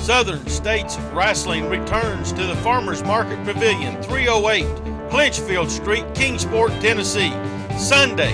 Southern States Wrestling returns to the Farmers Market Pavilion, 308 Clinchfield Street, Kingsport, Tennessee. Sunday,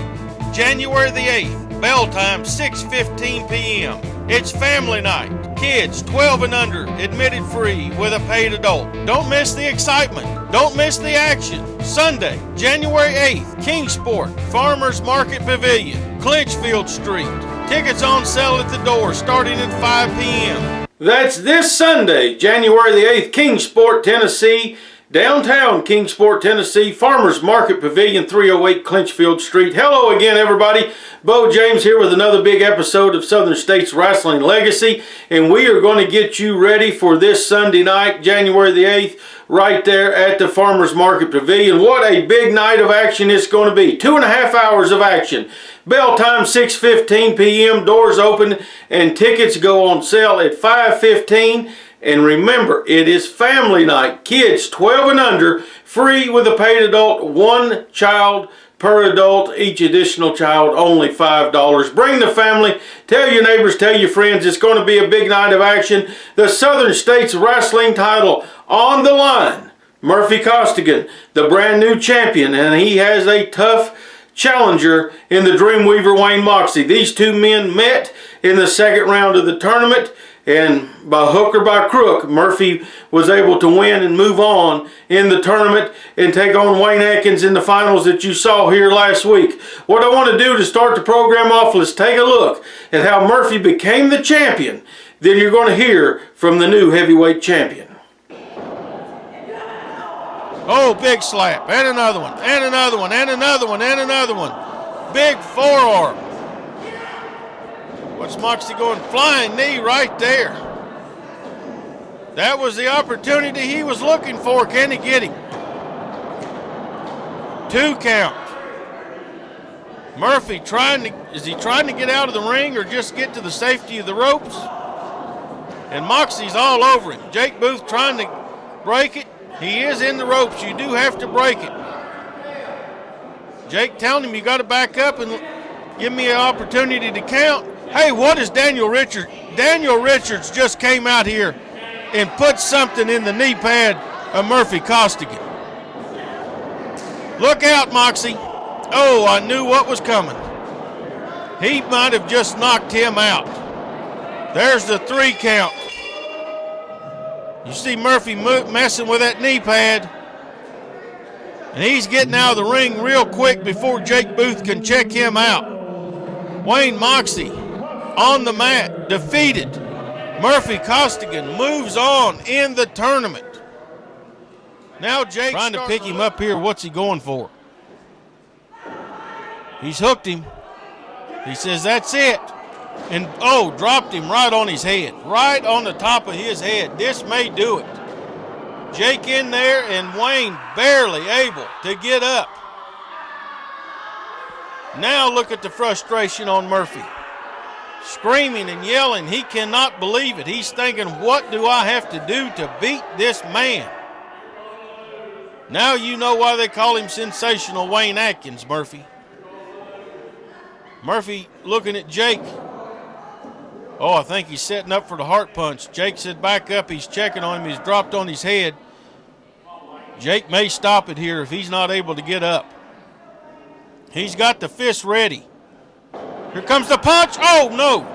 January the 8th, bell time 6:15 p.m. It's family night. Kids 12 and under, admitted free with a paid adult. Don't miss the excitement. Don't miss the action. Sunday, January 8th, Kingsport, Farmers Market Pavilion, Clinchfield Street. Tickets on sale at the door starting at 5 p.m. That's this Sunday, January the 8th, Kingsport, Tennessee. Downtown Kingsport, Tennessee, Farmers Market Pavilion, 308 Clinchfield Street. Hello again, everybody. Bo James here with another big episode of Southern States Wrestling Legacy. And we are going to get you ready for this Sunday night, January the 8th, right there at the Farmers Market Pavilion. What a big night of action it's going to be. 2.5 hours of action. Bell time 6:15 p.m. Doors open and tickets go on sale at 5:15. And remember, it is family night. Kids 12 and under, free with a paid adult, one child per adult, each additional child only $5. Bring the family, tell your neighbors, tell your friends. It's going to be a big night of action. The Southern States Wrestling title on the line. Murphy Costigan, the brand new champion, and he has a tough challenger in the Dreamweaver Wayne Moxxi. These two men met in the second round of the tournament. And by hook or by crook, Murphy was able to win and move on in the tournament and take on Wayne Atkins in the finals that you saw here last week. What I want to do to start the program off, let's take a look at how Murphy became the champion. Then you're going to hear from the new heavyweight champion. Oh, big slap, and another one, and another one, and another one, and another one. Big forearm. What's Moxxi going? Flying knee right there. That was the opportunity he was looking for. Can he get him? 2 count. Murphy is he trying to get out of the ring or just get to the safety of the ropes? And Moxie's all over him. Jake Booth trying to break it. He is in the ropes. You do have to break it. Jake telling him you got to back up and give me an opportunity to count. Hey, what is Daniel Richards? Daniel Richards just came out here and put something in the knee pad of Murphy Costigan. Look out, Moxie. Oh, I knew what was coming. He might have just knocked him out. There's the 3 count. You see Murphy messing with that knee pad. And he's getting out of the ring real quick before Jake Booth can check him out. Wayne Moxxi on the mat, defeated. Murphy Costigan moves on in the tournament. Now Jake trying to pick him up here. What's he going for? He's hooked him. He says, that's it. And, oh, dropped him right on his head. Right on the top of his head. This may do it. Jake in there and Wayne barely able to get up. Now look at the frustration on Murphy. Screaming and yelling. He cannot believe it. He's thinking, what do I have to do to beat this man? Now you know why they call him Sensational Wayne Atkins, Murphy. Murphy looking at Jake. Oh, I think he's setting up for the heart punch. Jake said back up. He's checking on him. He's dropped on his head. Jake may stop it here if he's not able to get up. He's got the fist ready. Here comes the punch. Oh, no.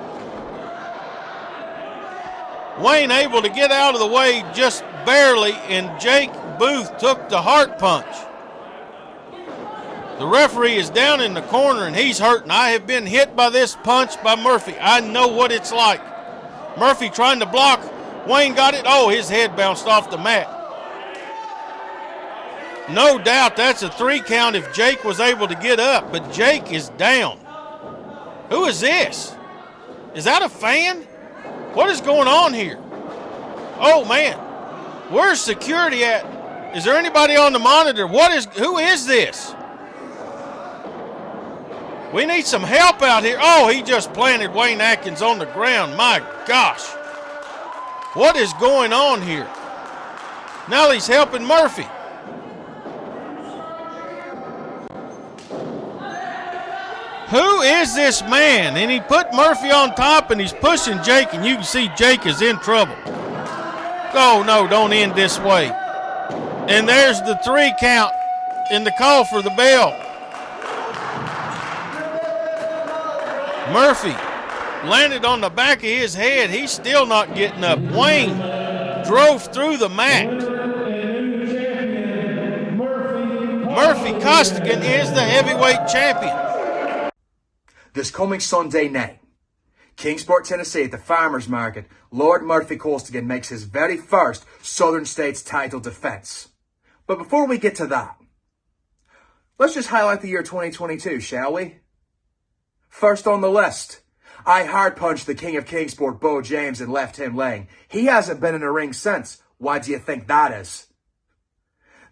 Wayne able to get out of the way just barely, and Jake Booth took the heart punch. The referee is down in the corner, and he's hurting. I have been hit by this punch by Murphy. I know what it's like. Murphy trying to block. Wayne got it. Oh, his head bounced off the mat. No doubt that's a 3 count if Jake was able to get up, but Jake is down. Who is this? Is that a fan? What is going on here? Oh, man. Where's security at? Is there anybody on the monitor? Who is this? We need some help out here. Oh, he just planted Wayne Atkins on the ground. My gosh. What is going on here? Now he's helping Murphy. Who is this man? And he put Murphy on top and he's pushing Jake, and you can see Jake is in trouble. Oh, no, don't end this way. And there's the 3 count in the call for the bell. Murphy landed on the back of his head. He's still not getting up. Wayne drove through the mat. Murphy Costigan is the heavyweight champion. This coming Sunday night, Kingsport, Tennessee at the Farmers Market, Lord Murphy Costigan makes his very first Southern States title defense. But before we get to that, let's just highlight the year 2022, shall we? First on the list, I hard punched the king of Kingsport, Bo James, and left him laying. He hasn't been in a ring since. Why do you think that is?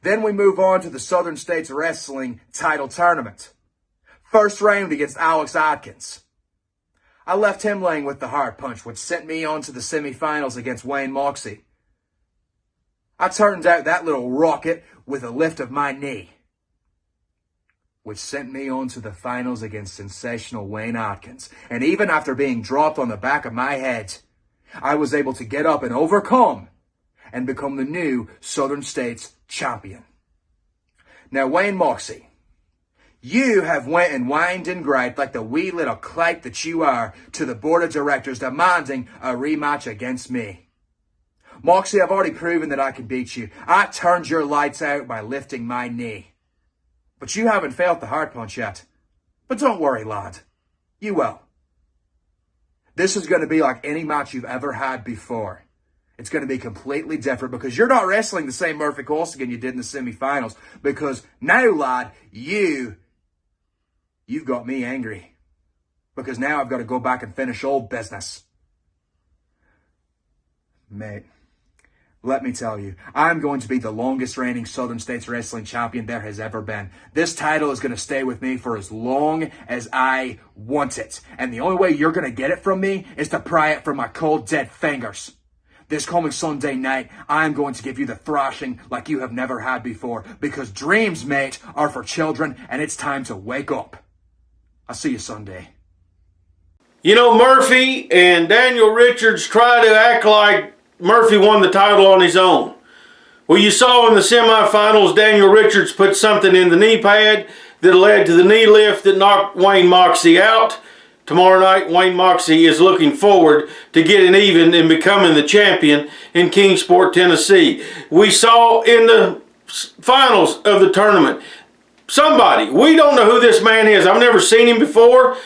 Then we move on to the Southern States Wrestling title tournament. First round against Alex Atkins. I left him laying with the hard punch, which sent me on to the semifinals against Wayne Moxxi. I turned out that little rocket with a lift of my knee, which sent me on to the finals against sensational Wayne Atkins. And even after being dropped on the back of my head, I was able to get up and overcome and become the new Southern States champion. Now, Wayne Moxxi, you have went and whined and griped like the wee little clype that you are to the board of directors demanding a rematch against me. Moxxi, I've already proven that I can beat you. I turned your lights out by lifting my knee. But you haven't felt the hard punch yet. But don't worry, lad. You will. This is going to be like any match you've ever had before. It's going to be completely different because you're not wrestling the same Murphy Costigan you did in the semifinals. Because now, lad, you've got me angry. Because now I've got to go back and finish old business. Mate, let me tell you, I'm going to be the longest reigning Southern States Wrestling champion there has ever been. This title is going to stay with me for as long as I want it. And the only way you're going to get it from me is to pry it from my cold, dead fingers. This coming Sunday night, I'm going to give you the thrashing like you have never had before. Because dreams, mate, are for children, and it's time to wake up. I'll see you Sunday. You know, Murphy and Daniel Richards try to act like Murphy won the title on his own. Well, you saw in the semifinals, Daniel Richards put something in the knee pad that led to the knee lift that knocked Wayne Moxxi out. Tomorrow night, Wayne Moxxi is looking forward to getting even and becoming the champion in Kingsport, Tennessee. We saw in the finals of the tournament, somebody, we don't know who this man is. I've never seen him before,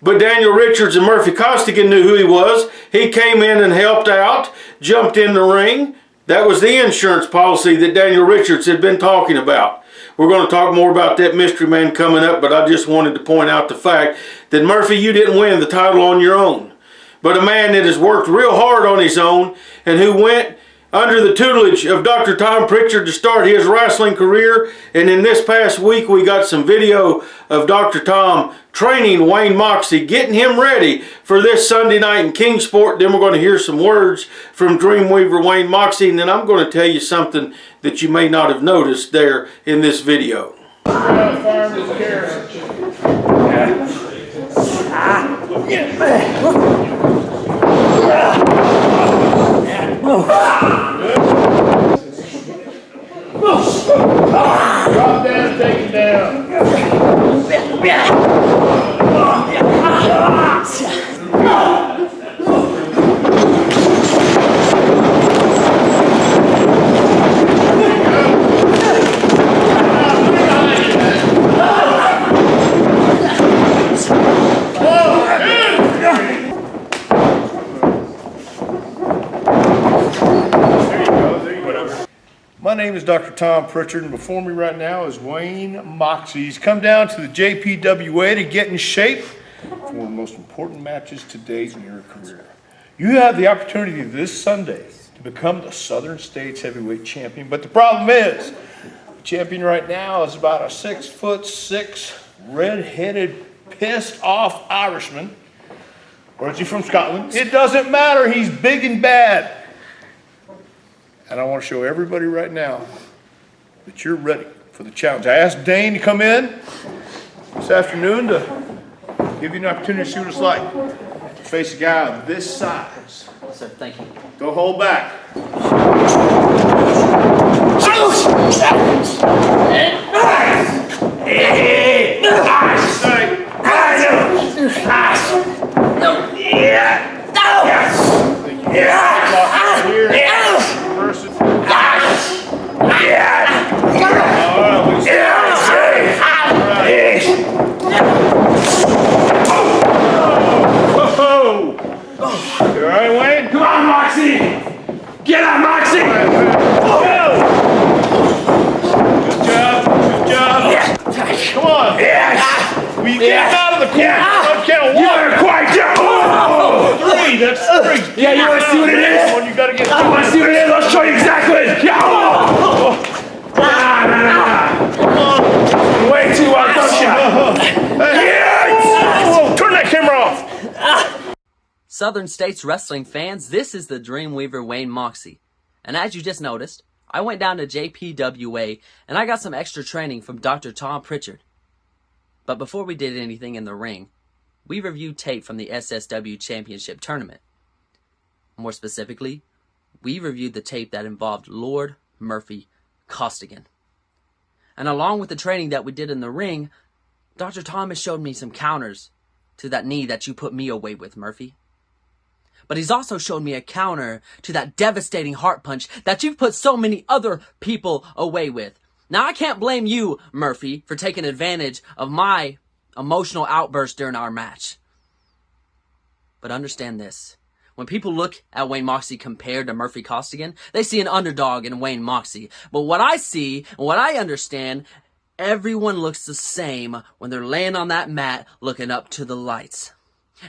but Daniel Richards and Murphy Costigan knew who he was. He came in and helped out, jumped in the ring. That was the insurance policy that Daniel Richards had been talking about. We're going to talk more about that mystery man coming up, but I just wanted to point out the fact that, Murphy, you didn't win the title on your own. But a man that has worked real hard on his own and who went under the tutelage of Dr. Tom Pritchard to start his wrestling career. And in this past week, we got some video of Dr. Tom training Wayne Moxxi, getting him ready for this Sunday night in Kingsport. Then we're going to hear some words from Dreamweaver Wayne Moxxi, and then I'm going to tell you something that you may not have noticed there in this video. Drop down, take it down. My name is Dr. Tom Pritchard, and before me right now is Wayne Moxxi. He's come down to the JPWA to get in shape for one of the most important matches to date in your career. You have the opportunity this Sunday to become the Southern States Heavyweight Champion, but the problem is, the champion right now is about a 6'6", red-headed, pissed-off Irishman. Or is he from Scotland? It doesn't matter, he's big and bad. And I want to show everybody right now that you're ready for the challenge. I asked Dane to come in this afternoon to give you an opportunity to see what it's like to face a guy of this size Yes, sir. Thank you. Go hold back. You all right, Wayne? Come on, Moxxi! Get up, Moxxi! Good job. Good job. Come on. Will you get him out of the corner? On count one. You're quite down! Three. That's three. Yeah, you want to see what it is? One, you gotta get. I want to see what it is. I'll show you exactly what it is. Way too well, don't you? Turn that camera off. Southern States wrestling fans, this is the Dreamweaver Wayne Moxxi. And as you just noticed, I went down to JPWA and I got some extra training from Dr. Tom Pritchard. But before we did anything in the ring, we reviewed tape from the SSW Championship Tournament. More specifically, we reviewed the tape that involved Lord Murphy Costigan. And along with the training that we did in the ring, Dr. Thomas showed me some counters to that knee that you put me away with, Murphy. But he's also showed me a counter to that devastating heart punch that you've put so many other people away with. Now, I can't blame you, Murphy, for taking advantage of my emotional outburst during our match. But understand this. When people look at Wayne Moxxi compared to Murphy Costigan, they see an underdog in Wayne Moxxi. But what I see, and what I understand, everyone looks the same when they're laying on that mat looking up to the lights.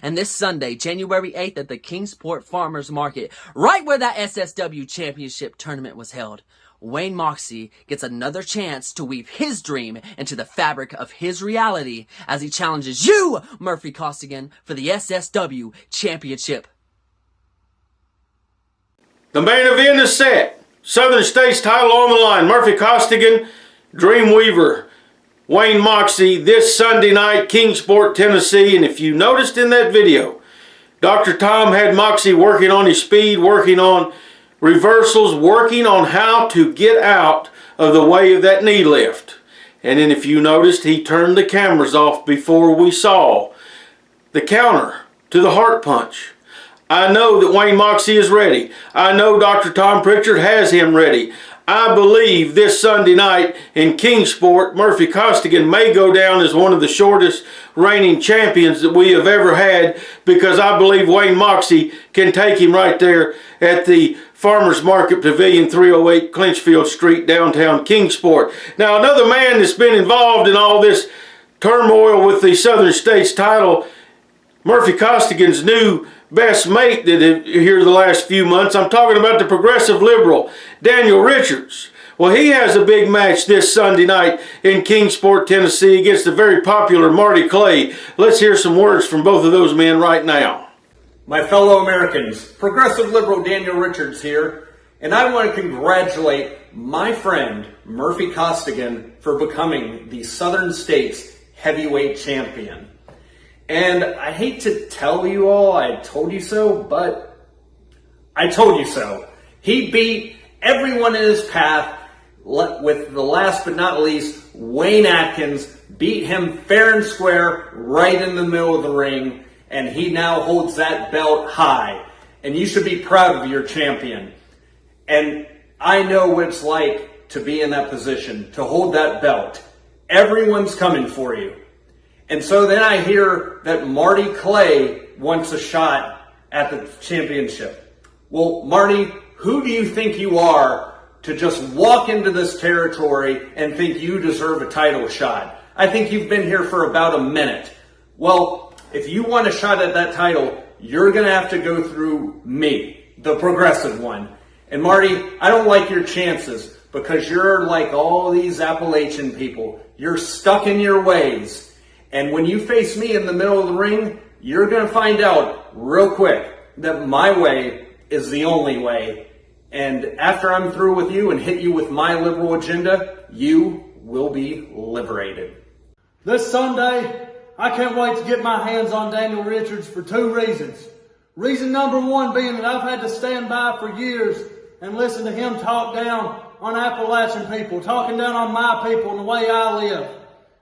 And this Sunday, January 8th at the Kingsport Farmers Market, right where that SSW Championship Tournament was held, Wayne Moxxi gets another chance to weave his dream into the fabric of his reality as he challenges you, Murphy Costigan, for the SSW Championship. The main event is set. Southern States title on the line. Murphy Costigan, Dreamweaver, Wayne Moxxi this Sunday night, Kingsport, Tennessee. And if you noticed in that video, Dr. Tom had Moxxi working on his speed, working on reversals, working on how to get out of the way of that knee lift. And then if you noticed, he turned the cameras off before we saw the counter to the heart punch. I know that Wayne Moxxi is ready. I know Dr. Tom Pritchard has him ready. I believe this Sunday night in Kingsport, Murphy Costigan may go down as one of the shortest reigning champions that we have ever had, because I believe Wayne Moxxi can take him right there at the Farmers Market Pavilion, 308 Clinchfield Street, downtown Kingsport. Now, another man that's been involved in all this turmoil with the Southern States title, Murphy Costigan's new best mate that here the last few months. I'm talking about the progressive liberal, Daniel Richards. Well, he has a big match this Sunday night in Kingsport, Tennessee against the very popular Marty Clay. Let's hear some words from both of those men right now. My fellow Americans, progressive liberal Daniel Richards here, and I want to congratulate my friend Murphy Costigan for becoming the Southern States heavyweight champion. And I hate to tell you all I told you so, but I told you so. He beat everyone in his path, with the last but not least, Wayne Atkins, beat him fair and square right in the middle of the ring, and he now holds that belt high. And you should be proud of your champion. And I know what it's like to be in that position, to hold that belt. Everyone's coming for you. And so then I hear that Marty Clay wants a shot at the championship. Well, Marty, who do you think you are to just walk into this territory and think you deserve a title shot? I think you've been here for about a minute. Well, if you want a shot at that title, you're going to have to go through me, the progressive one. And Marty, I don't like your chances because you're like all these Appalachian people. You're stuck in your ways. And when you face me in the middle of the ring, you're going to find out real quick that my way is the only way. And after I'm through with you and hit you with my liberal agenda, you will be liberated. This Sunday, I can't wait to get my hands on Daniel Richards for two reasons. Reason number one being that I've had to stand by for years and listen to him talk down on Appalachian people, talking down on my people and the way I live.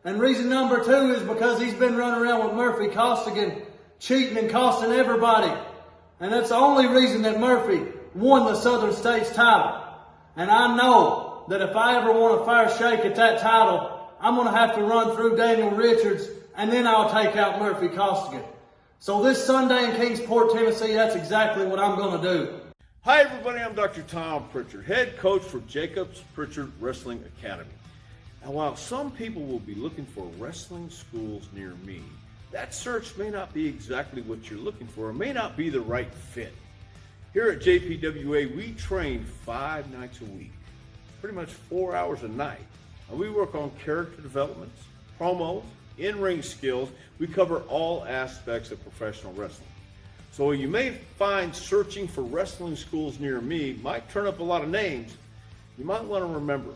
And reason number two is because he's been running around with Murphy Costigan, cheating and costing everybody. And that's the only reason that Murphy won the Southern States title. And I know that if I ever want a fair shake at that title, I'm going to have to run through Daniel Richards, and then I'll take out Murphy Costigan. So this Sunday in Kingsport, Tennessee, that's exactly what I'm going to do. Hi everybody, I'm Dr. Tom Pritchard, head coach for Jacobs Pritchard Wrestling Academy. Now while some people will be looking for wrestling schools near me, that search may not be exactly what you're looking for. It may not be the right fit. Here at JPWA, we train 5 nights a week, pretty much 4 hours a night. And we work on character developments, promos, in-ring skills. We cover all aspects of professional wrestling. So you may find searching for wrestling schools near me might turn up a lot of names. You might want to remember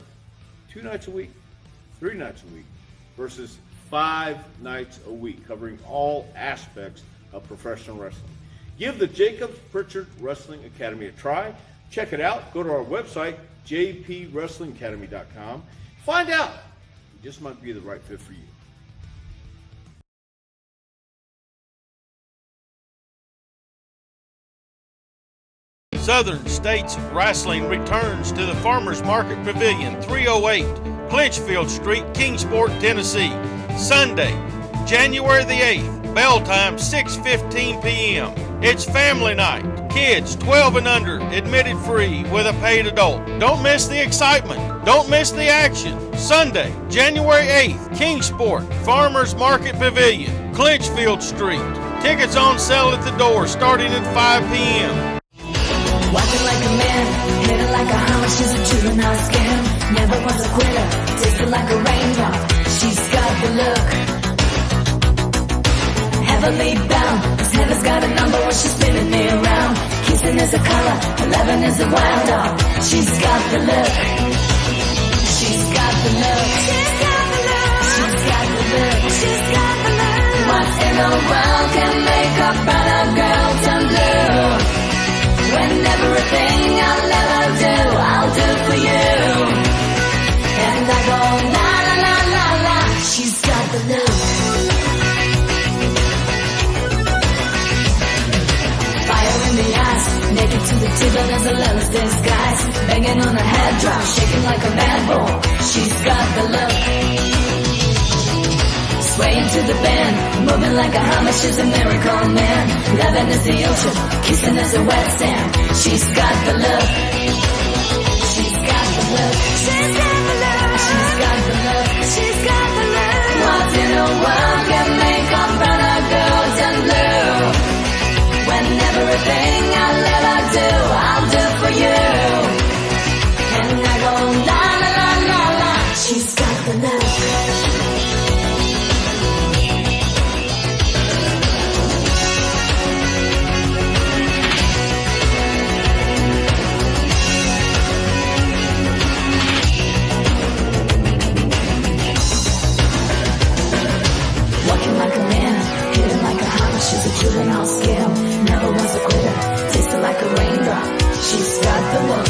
2 nights a week, 3 nights a week versus 5 nights a week, covering all aspects of professional wrestling. Give the Jacobs Pritchard Wrestling Academy a try. Check it out. Go to our website, jpwrestlingacademy.com. Find out. It just might be the right fit for you. Southern States Wrestling returns to the Farmers Market Pavilion, 308 Clinchfield Street, Kingsport, Tennessee. Sunday, January the 8th, bell time 6:15 p.m. It's family night. Kids 12 and under, admitted free with a paid adult. Don't miss the excitement. Don't miss the action. Sunday, January 8th, Kingsport, Farmers Market Pavilion, Clinchfield Street. Tickets on sale at the door starting at 5 p.m. Walking like a man, hitting like a hammer, she's a juvenile scam. Never was a quitter, tasted like a raindrop. She's got the look, heavily bound. This heaven's got a number when she's spinning me around. Kissing is a color, 11 is a wild dog. She's got the look, she's got the look, she's got the look, she's got the look, she's got the look. What in the world can make a brown girl turn blue? When everything I'll ever do, I'll do for you. And I go la la la la la. She's got the look. Fire in the eyes, naked to the tip, but there's a love's disguise. Banging on a head drop, shaking like a mad bull. She's got the look. Swaying to the band, moving like a hammer, she's a miracle man. Loving is the ocean, kissing is a wet sand. She's got the look, she's got the look, she's got the look, she's got the look, she's got the look. What in the world can make a brown girl turn blue? When everything I'll ever do, I'll do for you. And I go la la la la la. She's got the look. She's a juvenile scam, never was a quitter, tasted like a raindrop, she's got the look.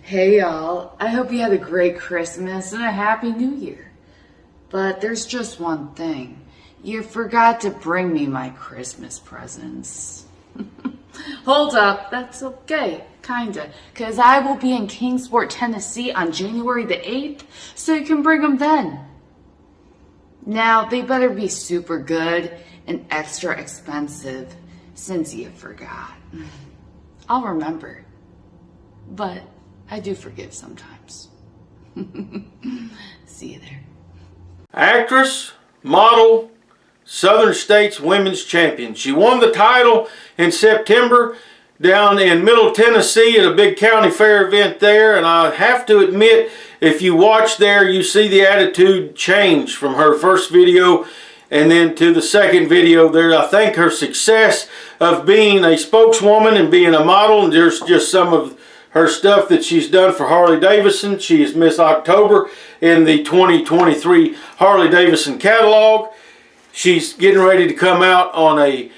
Hey y'all, I hope you had a great Christmas and a happy new year. But there's just one thing, you forgot to bring me my Christmas presents. Hold up, that's okay, kinda, cause I will be in Kingsport, Tennessee on January the 8th, so you can bring them then. Now, they better be super good and extra expensive, since you forgot. I'll remember, but I do forgive sometimes. See you there. Actress, model, Southern States Women's Champion. She won the title in September down in Middle Tennessee at a big county fair event there, and I have to admit, if you watch there, you see the attitude change from her first video and then to the second video there. I think her success of being a spokeswoman and being a model, and there's just some of her stuff that she's done for Harley Davidson. She is Miss October in the 2023 Harley Davidson catalog. She's getting ready to come out on a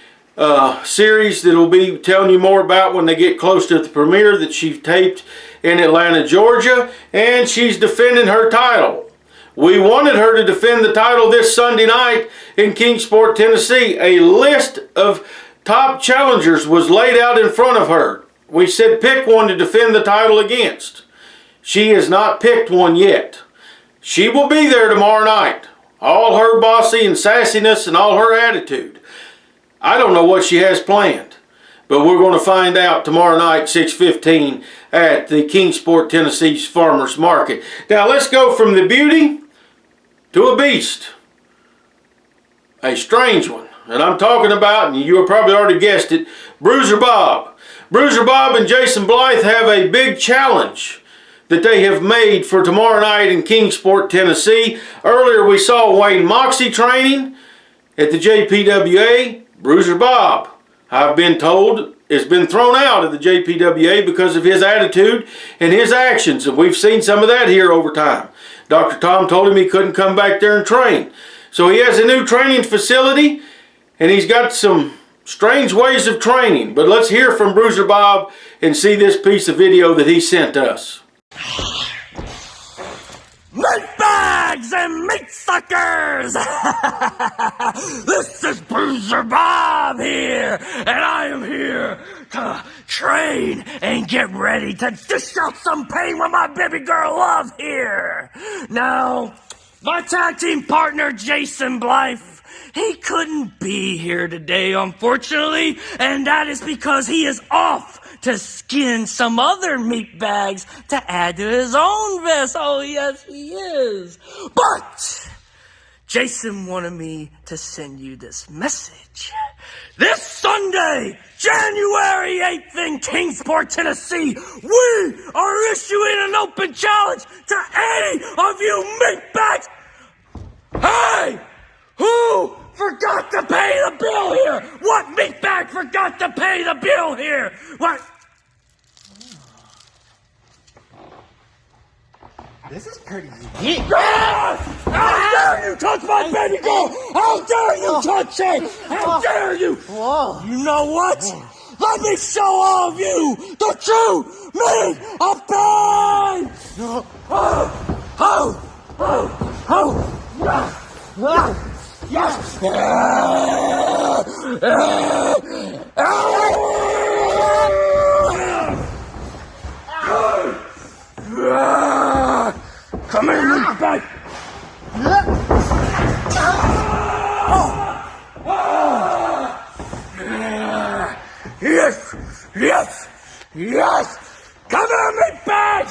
series that we'll be telling you more about when they get close to the premiere that she taped in Atlanta, Georgia, and she's defending her title. We wanted her to defend the title this Sunday night in Kingsport, Tennessee. A list of top challengers was laid out in front of her. We said pick one to defend the title against. She has not picked one yet. She will be there tomorrow night. All her bossy and sassiness and all her attitude. I don't know what she has planned, but we're going to find out tomorrow night, 6:15, at the Kingsport, Tennessee's Farmers Market. Now let's go from the beauty to a beast. A strange one. And I'm talking about, and you have probably already guessed it, Bruiser Bob. Bruiser Bob and Jason Blythe have a big challenge that they have made for tomorrow night in Kingsport, Tennessee. Earlier we saw Wayne Moxxi training at the JPWA. Bruiser Bob, I've been told, has been thrown out of the JPWA because of his attitude and his actions. And we've seen some of that here over time. Dr. Tom told him he couldn't come back there and train. So he has a new training facility and he's got some strange ways of training. But let's hear from Bruiser Bob and see this piece of video that he sent us. Meat bags and meat suckers! This is Bruiser Bob here, and I am here to train and get ready to dish out some pain with my baby girl Love here. Now, my tag team partner Jason Blythe, he couldn't be here today, unfortunately, and that is because he is off to skin some other meat bags to add to his own vest. Oh, yes, he is. But Jason wanted me to send you this message. This Sunday, January 8th in Kingsport, Tennessee, we are issuing an open challenge to any of you meat bags. Hey, who forgot to pay the bill here? What meatbag forgot to pay the bill here? What? This is pretty unique. How dare you touch my baby girl? How dare you touch her? How dare you? Whoa. You know what? Let me show all of you the true meaning of pain! Yes! Come here, meatbag! Yes! Yes! Yes! Come here, meatbag!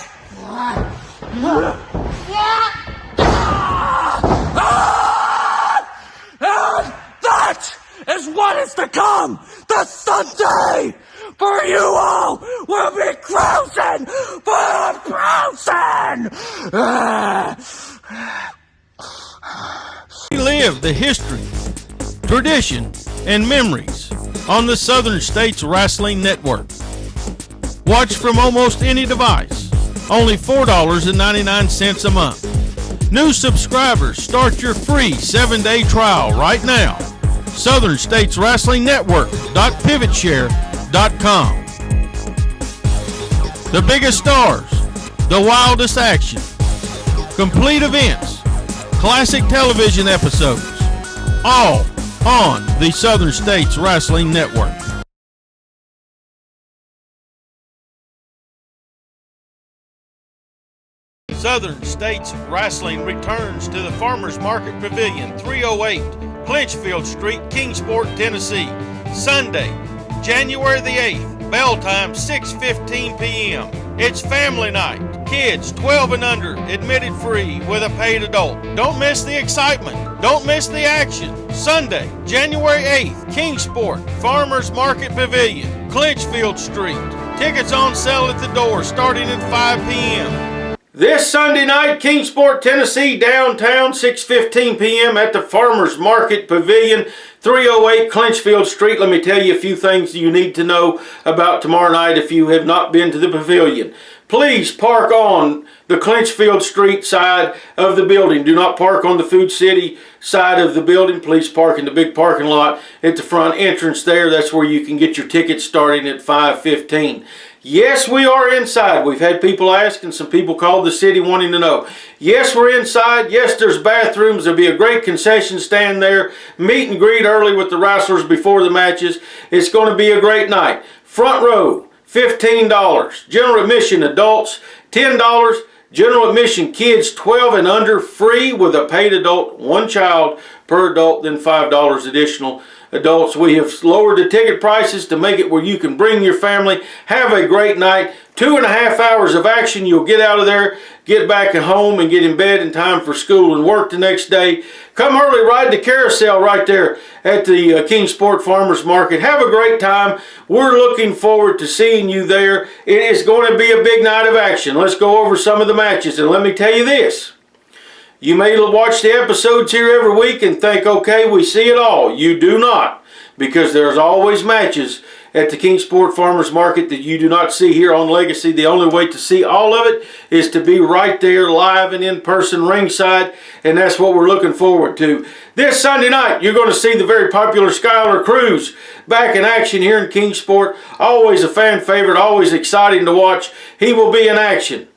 And that is what is to come! The Sunday! For you all will be cruising for cruising! Relive the history, tradition, and memories on the Southern States Wrestling Network. Watch from almost any device, only $4.99 a month. New subscribers start your free 7-day trial right now. Southern States Wrestling Network.pivotshare.com. The biggest stars, the wildest action, complete events, classic television episodes, all on the Southern States Wrestling Network. Southern States Wrestling returns to the Farmers Market Pavilion, 308 Clinchfield Street, Kingsport, Tennessee, Sunday, January the 8th, bell time 6:15 p.m. It's family night. Kids 12 and under, admitted free with a paid adult. Don't miss the excitement. Don't miss the action. Sunday, January 8th, Kingsport, Farmers Market Pavilion, Clinchfield Street. Tickets on sale at the door starting at 5 p.m. This Sunday night, Kingsport, Tennessee, downtown, 6:15 p.m. at the Farmers Market Pavilion, 308 Clinchfield Street. Let me tell you a few things you need to know about tomorrow night if you have not been to the pavilion. Please park on the Clinchfield Street side of the building. Do not park on the Food City side of the building. Please park in the big parking lot at the front entrance there. That's where you can get your tickets starting at 5:15. Yes, we are inside. We've had people ask and some people called the city wanting to know. Yes, we're inside. Yes, there's bathrooms. There'll be a great concession stand there. Meet and greet early with the wrestlers before the matches. It's going to be a great night. Front row, $15. General admission adults, $10. General admission kids 12 and under free with a paid adult, one child per adult, then $5 additional adults. We have lowered the ticket prices to make it where you can bring your family, have a great night. 2.5 hours of action. You'll get out of there, get back at home, and get in bed in time for school and work the next day. Come early, ride the carousel right there at the Kingsport Farmers Market. Have a great time. We're looking forward to seeing you there. It is going to be a big night of action. Let's go over some of the matches, and let me tell you this. You may watch the episodes here every week and think, okay, we see it all. You do not, because there's always matches at the Kingsport Farmers Market that you do not see here on Legacy. The only way to see all of it is to be right there live and in person ringside, and that's what we're looking forward to. This Sunday night, you're going to see the very popular Skylar Cruz back in action here in Kingsport. Always a fan favorite, always exciting to watch. He will be in action.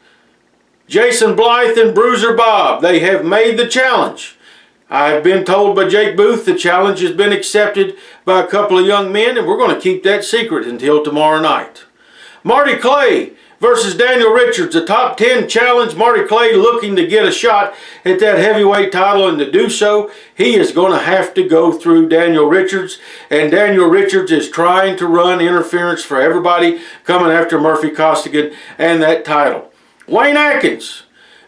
Jason Blythe and Bruiser Bob, they have made the challenge. I've been told by Jake Booth the challenge has been accepted by a couple of young men, and we're going to keep that secret until tomorrow night. Marty Clay versus Daniel Richards, a top 10 challenge. Marty Clay looking to get a shot at that heavyweight title, and to do so, he is going to have to go through Daniel Richards, and Daniel Richards is trying to run interference for everybody coming after Murphy Costigan and that title. Wayne Atkins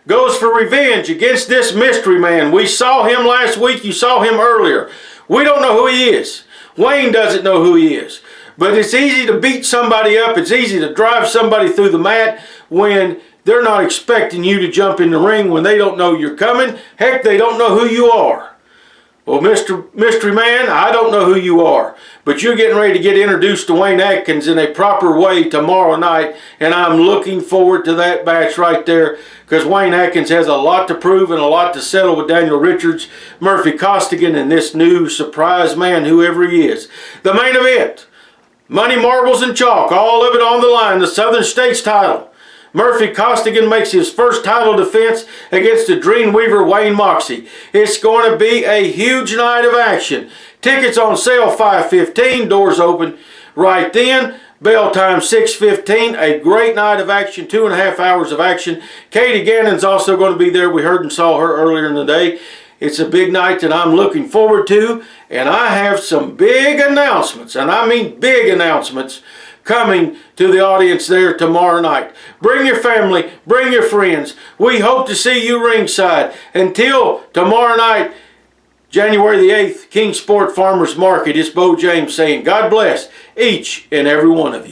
goes for revenge against this mystery man. We saw him last week. You saw him earlier. We don't know who he is. Wayne doesn't know who he is. But it's easy to beat somebody up. It's easy to drive somebody through the mat when they're not expecting you to jump in the ring, when they don't know you're coming. Heck, they don't know who you are. Well, Mr. Mystery Man, I don't know who you are, but you're getting ready to get introduced to Wayne Atkins in a proper way tomorrow night, and I'm looking forward to that match right there, because Wayne Atkins has a lot to prove and a lot to settle with Daniel Richards, Murphy Costigan, and this new surprise man, whoever he is. The main event, money, marbles, and chalk, all of it on the line, the Southern States title. Murphy Costigan makes his first title defense against the Dreamweaver Wayne Moxxi. It's going to be a huge night of action. Tickets on sale 5:15, doors open right then. Bell time 6:15. A great night of action, 2.5 hours of action. Katie Gannon's also going to be there. We heard and saw her earlier in the day. It's a big night that I'm looking forward to, and I have some big announcements, and I mean big announcements, coming to the audience there tomorrow night. Bring your family, bring your friends. We hope to see you ringside. Until tomorrow night, January the 8th, Kingsport Farmers Market, it's Bo James saying God bless each and every one of you.